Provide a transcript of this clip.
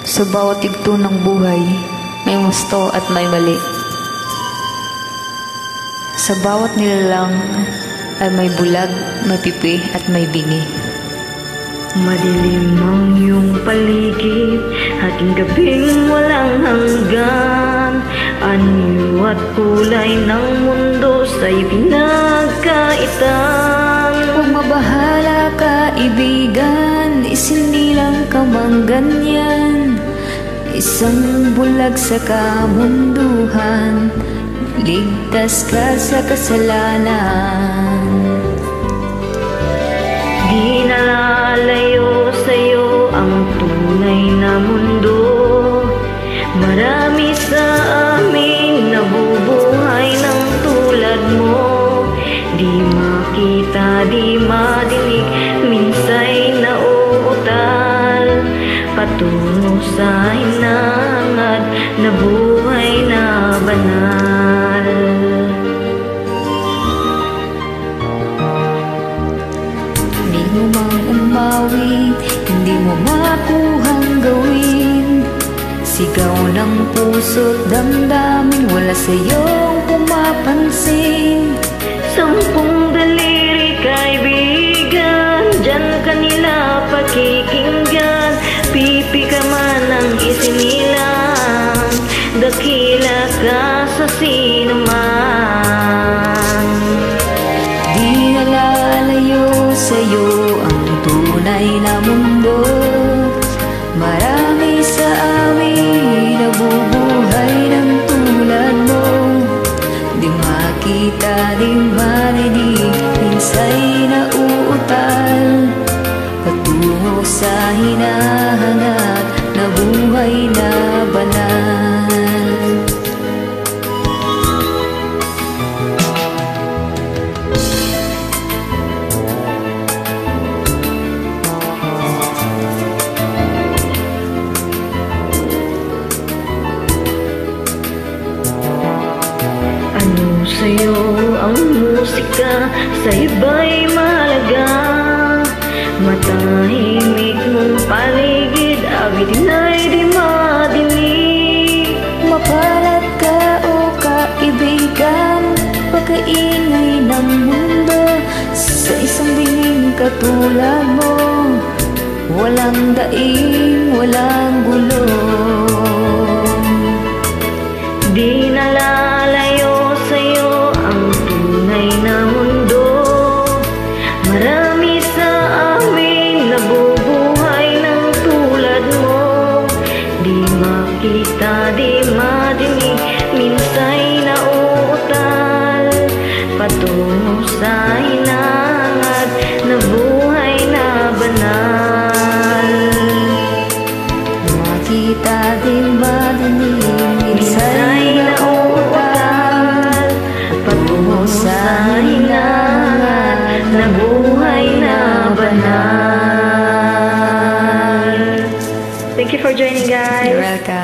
Sa bawat yugto ng buhay, may gusto at may mali. Sa bawat nilalang ay may bulag, may pipi at may bingi. Madilim ang iyong paligid, hating gabing walang hanggan. Anyo at kulay ng mundo sa'y pinagkaitan. Huwag mabahala kaibigan, isinilang ka mang ganyan. Isang bulag sa kamunduhan, ligtas ka sa kasalanan. Di nalalayo sa'yo ang tunay na mundo. Marami sa amin nabubuhay ng tulad mo. Di makita, di madinig, minsa'y nauutal. Patungo sa hinangad na buhay na banal. Hindi mo mang umawi, hindi mo makuhang gawin. Sigaw ng puso't damdamin, wala sa'yong pumapansin. Sampung daliri kaibigan, dyan kanila pakikinggan. Pipi ka man ang isinilang, dakila ka sa sinuman. Di nalalayo sa'yo ang tunay na mundo. Marami sa amin nabubuhay ng tulad mo. Di makita, di marinig, minsa'y nauutal. Patungo sa hinahanap na buhay na banal. Ano sa'yo ang musika, sa iba'y mahalaga. Matahimik mong paligid, awitin ay di madinig. Mapalat ka o kaibigan, pagkaingay ng mundo. Sa isang binging katulad mo, walang daing, walang gulo. Di nalalayo sa'yo ang tunay na mundo. Marami sa amin nabubuhay ng tulad mo. Di makita, di madinig, minsa'y nauutal. Patungo sa hinangad na buhay na banal. Makita, di madinig, minsa'y nauutal. Patungo sa hinangad na buhay na banal. Thank you for joining, guys. You're welcome.